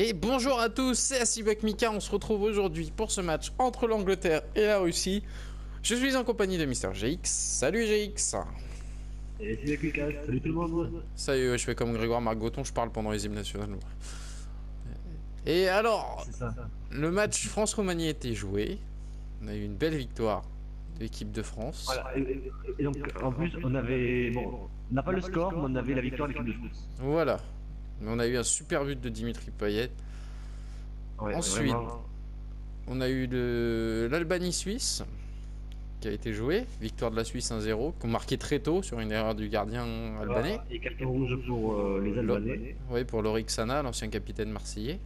Et bonjour à tous, c'est Asibak Mika, on se retrouve aujourd'hui pour ce match entre l'Angleterre et la Russie. Je suis en compagnie de Mister GX. Salut GX. Et c'est Mika, salut tout le monde. Salut, je fais comme Grégoire Margoton, je parle pendant les hymnes nationales. Et alors, C'est ça. le match France-Roumanie a été joué. On a eu une belle victoire de l'équipe de France. Voilà. Et donc, en plus, on avait. Bon, on n'a pas le score, mais on avait la victoire de l'équipe de France. Voilà. On a eu un super but de Dimitri Payet. Ouais, Ensuite, vraiment. on a eu l'Albanie-Suisse qui a été joué. Victoire de la Suisse 1-0, qu'on marquait très tôt sur une erreur du gardien albanais. Et carton rouge pour les Albanais. Oui, pour Lorik Sana, l'ancien capitaine marseillais.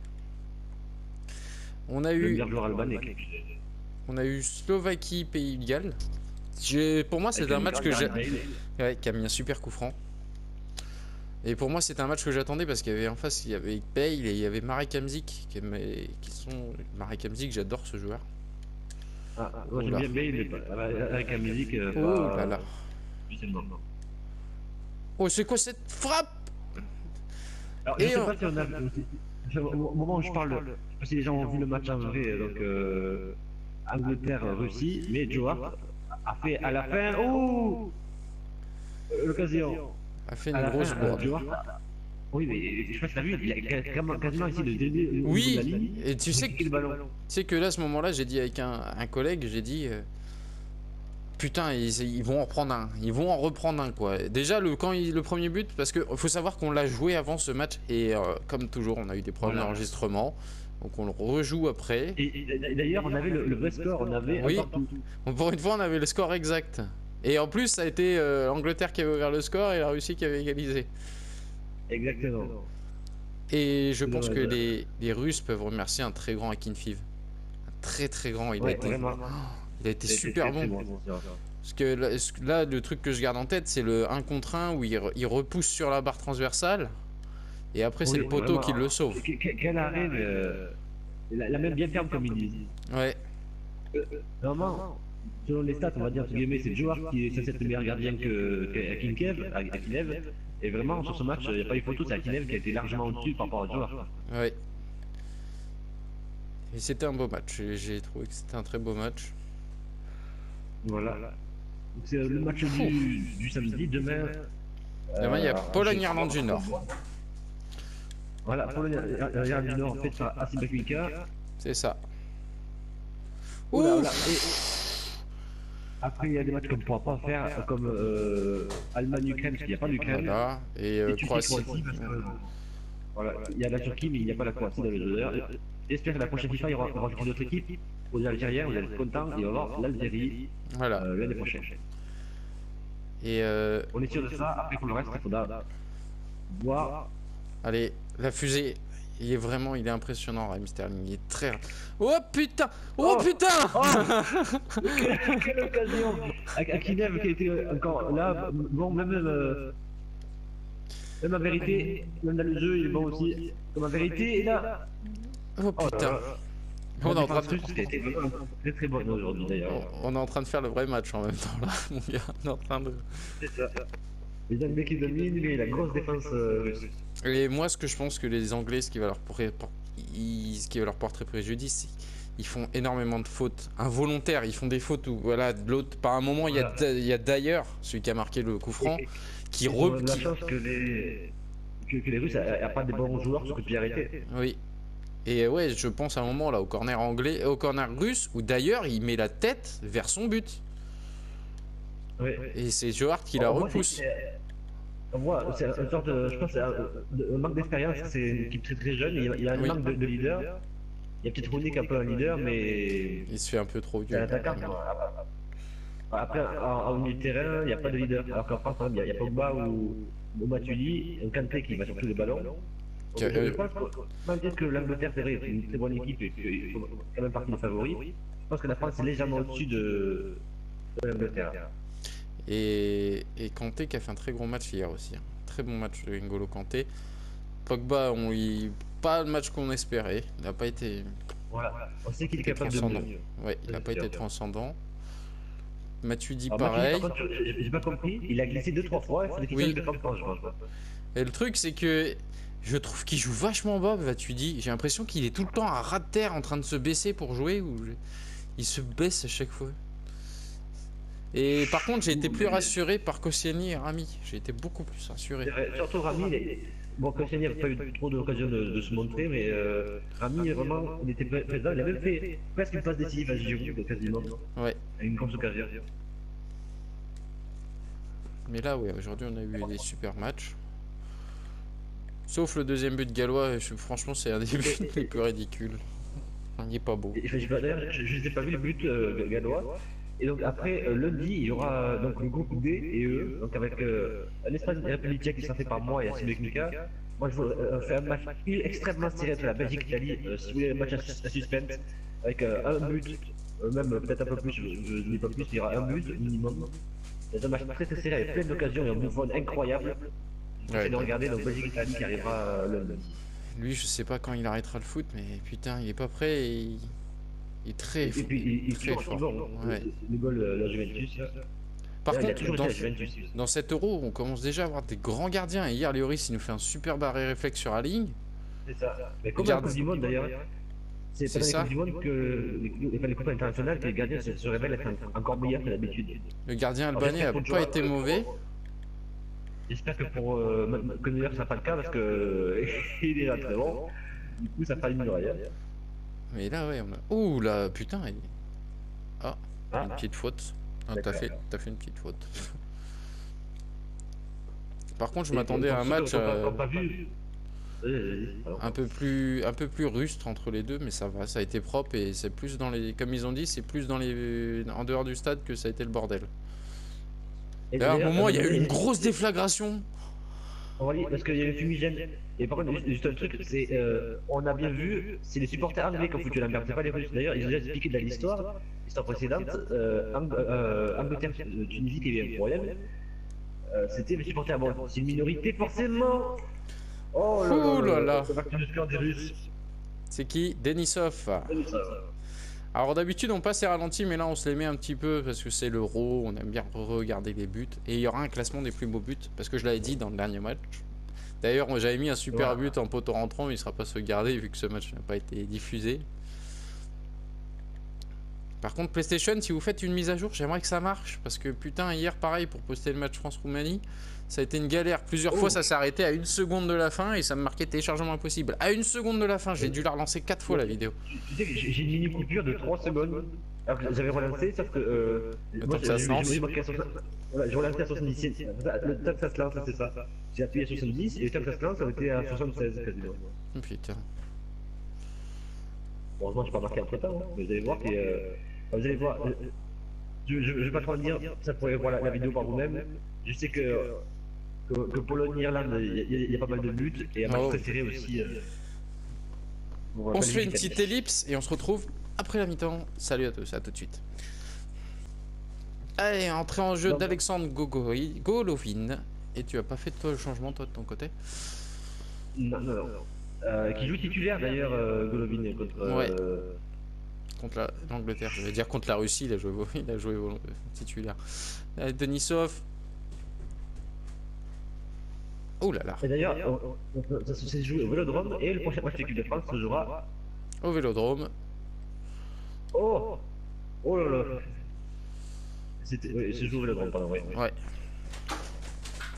On a Le eu, meilleur joueur albanais. on a eu Slovaquie, Pays de Galles. Pour moi, c'est un match que j'ai. Ouais, qui a mis un super coup franc. Et pour moi, c'était un match que j'attendais parce qu'il y avait en face, il y avait Bale et il y avait Marek Hamsik Marek Hamsik, j'adore ce joueur. Moi j'aime bien Bale, mais avec la musique. Oh là là. Oh, c'est quoi cette frappe? Alors, je sais pas si on a. Au moment où je parle, je sais pas si les gens ont vu le match en vrai, donc Angleterre-Russie, mais Joe Hart a fait à la fin. Oh, l'occasion. A fait une grosse bourde. Oui, mais je sais pas si t'as vu, il a quasiment essayé de délai. Oui, et tu sais que, que là, à ce moment-là, j'ai dit avec un collègue, j'ai dit putain, ils vont en reprendre un. Ils vont en reprendre un, quoi. Déjà, le premier but, parce qu'il faut savoir qu'on l'a joué avant ce match, et comme toujours, on a eu des problèmes d'enregistrement. Donc on le rejoue après. Et d'ailleurs, on avait le vrai score, on avait oui, pour une fois, on avait le score exact. Et en plus, ça a été l'Angleterre qui avait ouvert le score et la Russie qui avait égalisé. Exactement. Et je pense que les Russes peuvent remercier un très grand Akinfeev. Un très très grand. Il a été super bon. Parce que là, le truc que je garde en tête, c'est le 1 contre 1 où il repousse sur la barre transversale. Et après, c'est le poteau qui le sauve. Quel arrêt, la même bien ferme comme ils disent. Ouais. Normalement, selon les stats, on va dire, c'est le joueur qui est censé être le meilleur gardien qu'Akinev. Et vraiment, sur ce match, il n'y a pas eu photo, c'est Akinev qui a été largement au-dessus par rapport au joueur. Ouais. Et c'était un beau match. J'ai trouvé que c'était un très beau match. Voilà. C'est le match du samedi. Demain, il y a Pologne-Irlande du Nord. Voilà, Pologne-Irlande du Nord, en fait, sur Asibak Mika. C'est ça. Oula. Après, il y a des matchs qu'on ne pourra pas faire, comme Allemagne-Ukraine, parce qu'il n'y a pas d'Ukraine. Voilà, et Croatie. Voilà, il y a la Turquie, mais il n'y a pas la Croatie dans le jeu. J'espère que la prochaine FIFA, il y aura une autre équipe. Pour les Algériens, vous allez être contents, et on va voir l'Algérie l'année prochaine. Et on est sûr de ça. Après, pour le reste, il faudra voir. Allez, la fusée. Il est impressionnant, Raheem Sterling. Il est très. Oh putain! Oh putain! Quelle occasion! Akinev qui a été encore là, bon, même en vérité, même dans le jeu, il est bon aussi. Comme en vérité, et là. Oh putain! On est en train de. C'était très très bon aujourd'hui d'ailleurs. On est en train de faire le vrai match en même temps là, mon gars. On est en train de. C'est ça. Les Anglais qui dominent, mais la grosse défense russe. Et moi, ce que je pense que les Anglais, ce qui va leur porter préjudice, ils font énormément de fautes involontaires. Ils font des fautes où, voilà, de l'autre, par un moment, il y a d'ailleurs celui qui a marqué le coup franc, qui la chance que les Russes n'ont pas des bons joueurs sur coup de pied arrêté. Oui. Et ouais, je pense à un moment là, au corner anglais, au corner russe, où d'ailleurs, il met la tête vers son but. Oui. Et c'est Joe Hart qui la repousse. C'est une sorte de, je pense, un manque d'expérience. C'est une équipe très très jeune. Il y a un manque de leader. Il y a peut-être Rooney qui est un peu un leader, mais il se fait un peu trop vieux. Après, en milieu de terrain, il n'y a pas de leader. Alors qu'en France, il y a Pogba ou Matuidi, un Kanté qui va sur tous les ballons. Je pense que, malgré que l'Angleterre, c'est vrai, c'est une très bonne équipe et qu'il faut quand même partie des favoris. Je pense que la France est légèrement au-dessus de l'Angleterre. Et Kanté qui a fait un très gros match hier aussi. Très bon match de N'Golo Kanté. Pogba, pas le match qu'on espérait. Il n'a pas été. Voilà, on sait qu'il est capable de mieux. Ouais, il n'a pas été transcendant. Matuidi, pareil. J'ai pas compris, il a glissé 2-3 fois. Il faut des de je pense. Et le truc, c'est que Je trouve qu'il joue vachement bas, bah, tu dis. J'ai l'impression qu'il est tout le temps à ras de terre en train de se baisser pour jouer. Ou il se baisse à chaque fois. Et par contre, j'ai été plus rassuré par Koscielny et Rami. J'ai été beaucoup plus rassuré. Surtout Rami, bon, Koscielny n'a pas eu trop d'occasion de se montrer, mais Rami, vraiment, il était présent. Il a même fait presque une passe décisive à Giroud, quasiment. Ouais. Une grosse occasion. Mais là, ouais, aujourd'hui, on a eu des super matchs. Sauf le deuxième but gallois, franchement, c'est un des buts les plus ridicules. Il n'est pas beau. D'ailleurs, je n'ai pas vu le but gallois. Et donc après, lundi, il y aura donc le groupe D et eux, donc avec l'Espagne et la République tchèque qui sera fait par moi et Asim Mika. Moi, je veux faire un match extrêmement serré entre la Belgique et l'Italie, si vous voulez un match à suspense, avec un but, même peut-être un peu plus, je ne dis pas plus, il y aura un but minimum. C'est un match très serré avec plein d'occasions et un Buffon incroyable. J'essaie de regarder donc Belgique-Italie qui arrivera lundi. Lui, je sais pas quand il arrêtera le foot, mais putain, il est pas prêt et il est très fort. Il est très fort. Ouais. Le goal la Juventus. Par contre, dans cet Euro, on commence déjà à avoir des grands gardiens. Et hier, Lloris, il nous fait un super barré réflexe sur la ligne. C'est ça. Mais comme la Coupe du Monde d'ailleurs, c'est pas dans les Coupes du Monde que les coupes internationales que les gardiens se révèlent être encore meilleurs que d'habitude. Le gardien albanais n'a pas été mauvais. J'espère que pour Neuer, ça n'a pas le cas parce que il est là très bon. Du coup, ça fera une rien. Mais là, ouais, on a. Ouh là, putain. Une petite faute. Ah, t'as fait une petite faute. Par contre, je m'attendais à un match un peu plus rustre entre les deux, mais ça va, ça a été propre et c'est plus dans les, comme ils ont dit, c'est plus dans les, en dehors du stade que ça a été le bordel. Et à un moment, il y a eu une grosse déflagration. Parce qu'il y a eu fumigène. Et par contre, juste un truc, c'est on a bien vu, c'est les supporters anglais qui ont foutu la merde, c'est pas les Russes. D'ailleurs, ils ont déjà expliqué de l'histoire précédente. Angleterre-Tunisie qui avait un problème. C'était les supporters. Bon, c'est une minorité forcément. Oh là là. Des Russes. C'est qui? Denisov. Alors d'habitude on passe les ralentis, mais là on se les met un petit peu parce que c'est l'Euro, on aime bien regarder les buts. Et il y aura un classement des plus beaux buts, parce que je l'avais dit dans le dernier match. D'ailleurs j'avais mis un super but en poteau rentrant, mais il sera pas sauvegardé vu que ce match n'a pas été diffusé. Par contre PlayStation, si vous faites une mise à jour, j'aimerais que ça marche, parce que putain hier pareil pour poster le match France-Roumanie, ça a été une galère. Plusieurs fois ça s'est arrêté à 1 seconde de la fin et ça me marquait téléchargement impossible. À 1 seconde de la fin, j'ai dû la relancer 4 fois la vidéo. Tu sais que j'ai une mini coupure de 3 secondes. Alors que j'avais relancé, sauf que moi ça se lance. Voilà, j'ai relancé à 70. Le temps que ça se lance, c'est ça. J'ai appuyé à 70 et le temps que ça se lance, ça a été à 76 quasiment. Putain. Heureusement, je n'ai pas marqué entre temps, mais vous allez voir que. Vous allez voir. Je vais pas trop en dire, ça pourrait voir la vidéo par vous-même. Je sais que Pologne-Irlande, il y a pas mal de buts et un match très serré aussi. On se fait une petite ellipse et on se retrouve après la mi-temps. Salut à tous, à tout de suite. Allez, entrée en jeu d'Alexandre Golovin. Et tu as pas fait toi le changement toi de ton côté? Non. Qui joue titulaire d'ailleurs, Golovin contre l'Angleterre, je vais dire contre la Russie, il a joué titulaire. Denisov. Oh là là. Et d'ailleurs, ça se joue au Vélodrome et le prochain match de l'équipe de France se jouera au Vélodrome. Oh là là. Se joue au Vélodrome, pardon, ouais.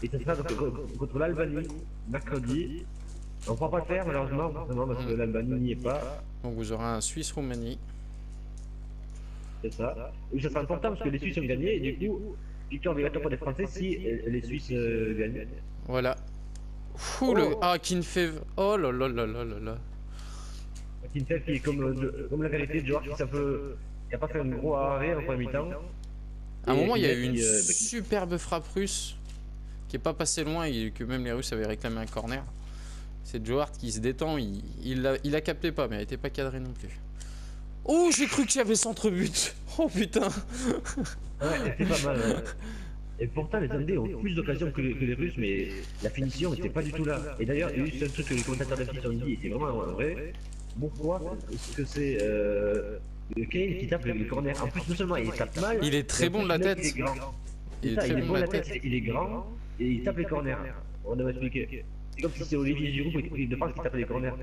Et ça sera donc contre l'Albanie, mercredi. On ne pourra pas le faire malheureusement, parce que l'Albanie n'y est pas. Donc vous aurez un Suisse-Roumanie. C'est ça. Et ça sera important parce que les Suisses ont gagné et du coup, victoire obligatoire pour les Français si les Suisses gagnent. Voilà. Kinfev. Oh là là là là là là. Kinfev qui est comme la qualité de joueur qui n'a pas fait un gros arrêt en premier mi-temps. À un moment, il y a eu une superbe frappe russe qui est pas passée loin et que même les Russes avaient réclamé un corner. C'est Joe Hart qui se détend, il a capté pas, mais elle était pas cadrée non plus. Oh, j'ai cru qu'il y avait centre-but. Oh putain. Ouais, c'est pas mal. Ouais. Et pourtant, les Anglais ont plus d'occasions que les Russes, mais la finition n'était pas du tout là. Et d'ailleurs, il y a eu un truc que les commentateurs d'affiche ont dit, et c'est vraiment vrai. Pourquoi est-ce que c'est Kane qui tape le corner? En plus, non seulement il tape mal, il est très bon de la tête. Il est très bon de la tête, il est grand, et il tape les corners. On doit expliquer. C'est comme si c'est Olivier Giroud pour l'équipe de France qui tapait les corners.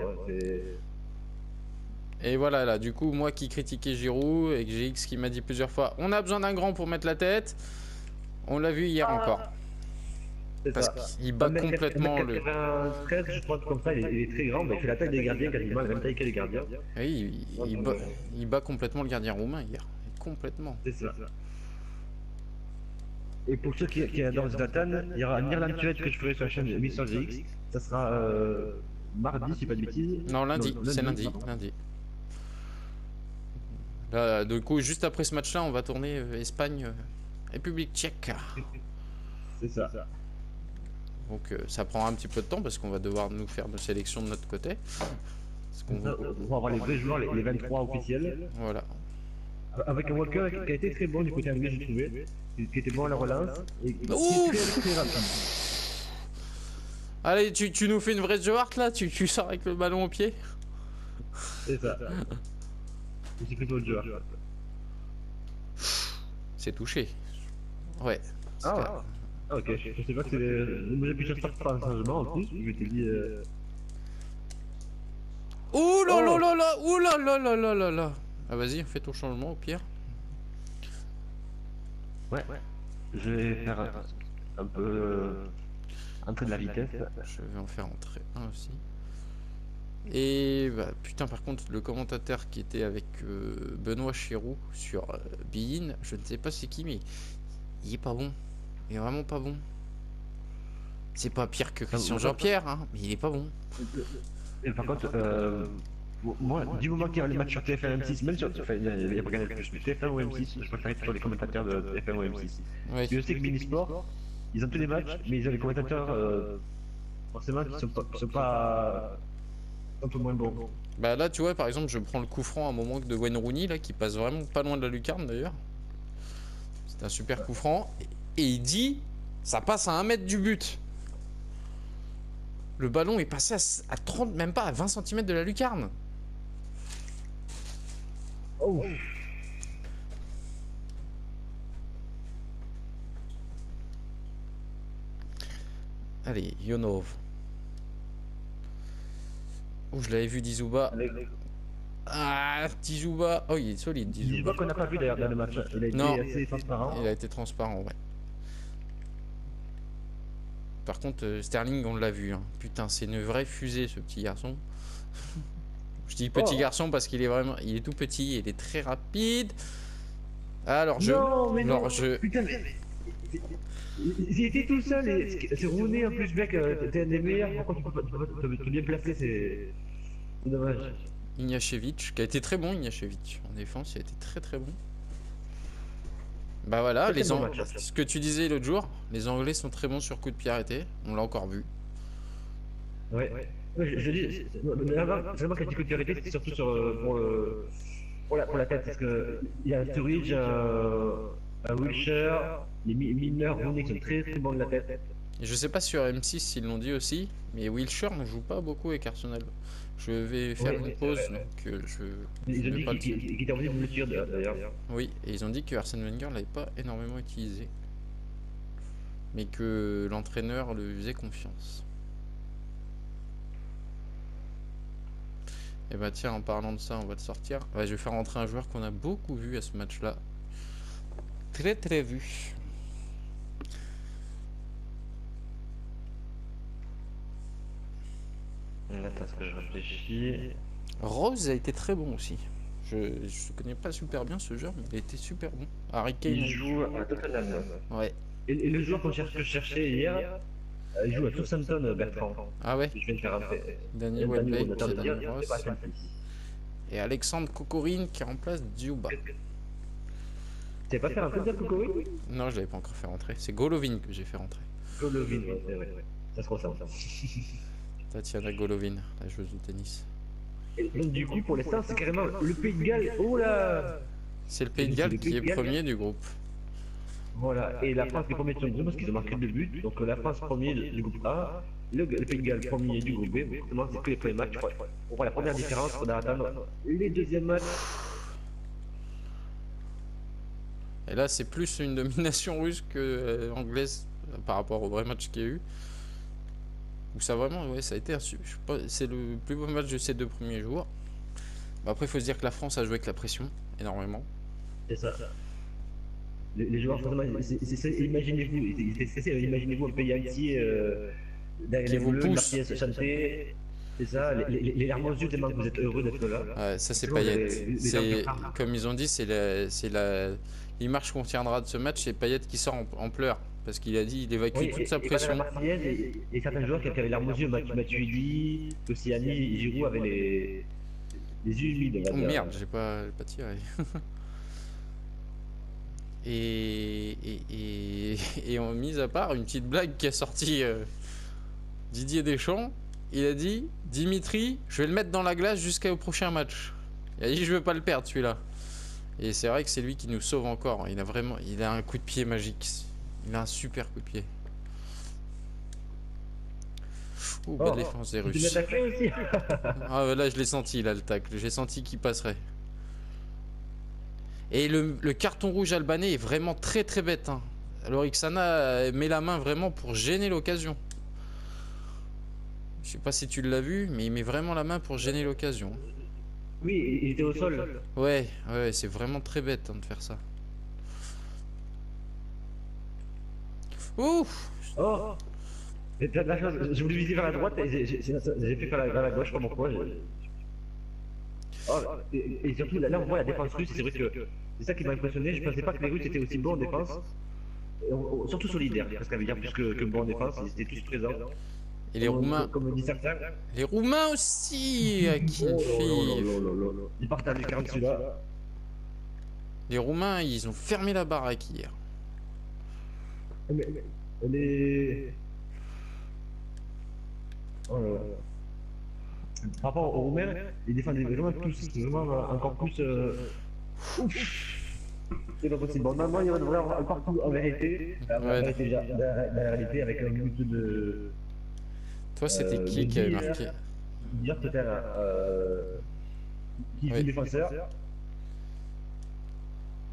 Et voilà, là, du coup, moi qui critiquais Giroud et que j'ai X qui m'a dit plusieurs fois, on a besoin d'un grand pour mettre la tête. On l'a vu hier encore. Parce qu'il bat complètement le... 93, je crois, comme ça, il est très grand, mais il fait la taille des gardiens quasiment, la même taille que les gardiens. Oui, il bat complètement le gardien roumain hier. Complètement. C'est ça. Et pour ceux qui adorent Zlatan, il y aura un Irlande-Suède que je ferai sur la chaîne Mister GX. Ça sera mardi, si pas de bêtises. Non, lundi, c'est lundi. Là, du coup, juste après ce match-là, on va tourner Espagne, République tchèque. C'est ça. Donc ça prendra un petit peu de temps parce qu'on va devoir nous faire nos sélections de notre côté. On va avoir les vrais joueurs, les 23 officiels. Voilà. Avec un Walker qui a été très bon du côté anglais, j'ai trouvé. Qui était bon à la relance. Et qui est très rapide. Allez, tu nous fais une vraie Joe Hart là, tu sors avec le ballon au pied. C'est ça. C'est plutôt le Joe Hart. C'est touché. Ouais. Ah, ok, je sais pas que c'est les... J'ai pu faire pas un changement en plus, je t'ai dit... Ouh là là là là, ouh là là là là là là. Ah vas-y, fais ton changement au pire. Ouais. Je vais faire un peu... entrer de la vitesse. Je vais en faire entrer un aussi. Et bah putain, par contre, le commentateur qui était avec Benoît Chéroux sur Bein, je ne sais pas c'est qui, mais il est pas bon. Il est vraiment pas bon. C'est pas pire que Christian Jean-Pierre, hein, mais il est pas bon. Et par contre, moi, du moment qu'il y a les matchs sur TF1 M6, même sur. Enfin, il y a pas gagné plus, mais TF1 ou M6, je préfère être sur les commentateurs de TF1 ou M6. Ouais. Je sais que Minisport, ils ont tous les matchs, mais ils ont les commentateurs, forcément, qui sont pas. Un peu moins bons. Bah là, tu vois, par exemple, je prends le coup franc à un moment de Wayne Rooney, là, qui passe vraiment pas loin de la lucarne d'ailleurs. C'est un super coup franc. Et il dit, ça passe à 1 mètre du but. Le ballon est passé à 30, même pas à 20 cm de la lucarne. Oh. Allez, Yonov. Oh, je l'avais vu Dizouba. Ah, Dizouba. Oh, il est solide, Dizouba. Dizouba qu'on n'a pas vu d'ailleurs dans le match. Il a été assez transparent. Il a été transparent, ouais. Par contre, Sterling, on l'a vu. Hein. Putain, c'est une vraie fusée, ce petit garçon. Je dis petit garçon parce qu'il est vraiment... Il est tout petit, il est très rapide. Alors, Putain, mais... Il était tout seul, c'est Rooney en plus, mec, t'es un des meilleurs, pourquoi tu peux pas te bien placer, c'est dommage. Ignacevic, qui a été très bon, Ignacevic. En défense, il a été très très bon. Bah voilà, ce que tu disais l'autre jour, les Anglais sont très bons sur coup de pied arrêté, on l'a encore vu. Ouais, je dis, vraiment quand je dis coup de pied arrêté, c'est surtout pour la tête, parce que il y a Sturridge, un Wilshere, les mineurs Rooney qui sont très très bons de la tête. Et je sais pas sur M6 s'ils l'ont dit aussi, mais Wilshere ne joue pas beaucoup avec Arsenal. Je vais faire une pause, donc ils ont dit qu'il était revenu de blessure d'ailleurs. Oui, et ils ont dit que Arsène Wenger l'avait pas énormément utilisé. Mais que l'entraîneur lui faisait confiance. Et bah tiens, en parlant de ça, on va te sortir. Ouais, je vais faire rentrer un joueur qu'on a beaucoup vu à ce match-là. Très très vu. Attends, ce que je réfléchis. Rose a été très bon aussi. Je connais pas super bien ce joueur, mais il a été super bon. Harry Kane. Il joue à Tottenham. Ouais. Et le joueur que je cherchais hier, il joue à Southampton, Bertrand. Ah ouais. Je viens de faire rentrer. Daniel Welbeck, et Alexandre Kokorine qui remplace Djouba. Tu n'avais pas fait un peu de Kokorine? Non, je l'avais pas encore fait rentrer. C'est Golovin que j'ai fait rentrer. Golovin, ouais. Ça se ressemble. Tatiana Golovin, la joueuse de tennis. Et donc, du coup, pour l'instant, c'est carrément le Pays de Galles. Oh là! C'est le Pays de Galles qui est premier du groupe. Voilà, et la France est premier de son groupe parce qu'ils ont marqué 2 buts. Donc la France premier du groupe A, le Pays de Galles premier du groupe B. Forcément, c'est que les premiers matchs. On voit la première différence, on va attendre les deuxièmes matchs. Et là, c'est plus une domination russe que anglaise par rapport au vrai match qu'il y a eu. Mais que l'entraîneur lui faisait confiance. Et bah tiens, en parlant de ça, on va te sortir. Ouais, je vais faire rentrer un joueur qu'on a beaucoup vu à ce match-là. Très très vu. Ouais, où ça vraiment, ouais, ça a été c'est le plus beau match de ces 2 premiers jours. Bah, après, il faut se dire que la France a joué avec la pression énormément. C'est ça. Les joueurs, imaginez-vous un pays entier derrière les bleus, la pièce chantée. C'est ça, les larmes aux yeux tellement que vous êtes heureux d'être là. Ouais, ça c'est Payet. Comme ils ont dit, c'est l'image qu'on tiendra de ce match, c'est Payet qui sort en pleurs. Parce qu'il a dit, il évacue toute sa pression. Et certains joueurs qui avaient les larmes aux yeux, Matuidi, Koscielny, Giroud avaient les yeux humides. Oh merde, j'ai pas tiré. Et en mise à part, une petite blague qui a sorti Didier Deschamps. Il a dit, Dimitri, je vais le mettre dans la glace jusqu'au prochain match. Il a dit, je veux pas le perdre celui-là. Et c'est vrai que c'est lui qui nous sauve encore. Il a un coup de pied magique. Il a un super coup de pied. Ouh, bonne défense des Russes. Ah, là, je l'ai senti, là, le tacle. J'ai senti qu'il passerait. Et le carton rouge albanais est vraiment très très bête. Hein. Alors Ixana met la main vraiment pour gêner l'occasion. Je sais pas si tu l'as vu, mais il met vraiment la main pour gêner l'occasion. Oui, il était au sol. Ouais, c'est vraiment très bête hein, de faire ça. Ouf. Oh. Je voulais viser vers la droite et j'ai fait vers la gauche, pas pourquoi. Oh, et surtout là on voit la défense russe, c'est vrai que c'est ça qui m'a impressionné. Je pensais pas que les Russes étaient aussi bons en défense, surtout solidaires, parce qu'à dire plus que bons en défense, ils étaient tous présents. Et les Roumains, comme dit certains. Les Roumains aussi, à qui ils partent avec 40 celui-là. Les Roumains, ils ont fermé la baraque hier. Les... Oh là là. Par rapport aux Roumains, ils défendent vraiment tous, vraiment encore plus. Ouf. C'est pas possible. Bon, maintenant, il y devrait avoir un partout en vérité. La réalité, avec un but de. Toi, c'était qui avait marqué? Dire que c'était qui est défenseur.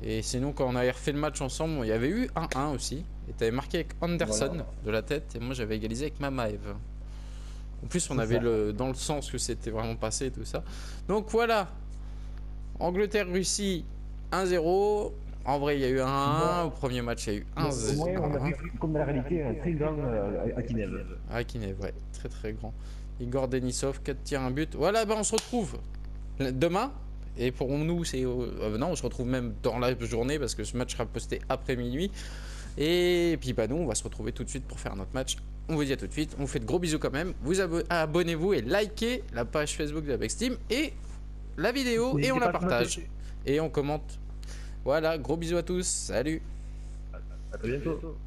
Et sinon, quand on avait refait le match ensemble, il y avait eu 1-1 aussi. Et tu avais marqué avec Anderson de la tête. Et moi, j'avais égalisé avec Mamaev. En plus, on avait dans le sens que c'était vraiment passé et tout ça. Donc voilà. Angleterre-Russie 1-0. En vrai, il y a eu 1-1. Au premier match, il y a eu 1-0. Ouais, on a vu comme dans la réalité un très grand Akinev. Akinev, ouais. Très très grand. Igor Denisov, 4 tirs, 1 but. Voilà, ben on se retrouve demain. Et pour nous, c'est... non, on se retrouve même dans la journée parce que ce match sera posté après minuit. Et puis bah nous, on va se retrouver tout de suite pour faire notre match. On vous dit à tout de suite. On vous fait de gros bisous quand même. Vous abonnez-vous et likez la page Facebook de Apex Team et la vidéo et on la partage. Et on commente. Voilà, gros bisous à tous. Salut. À très bientôt.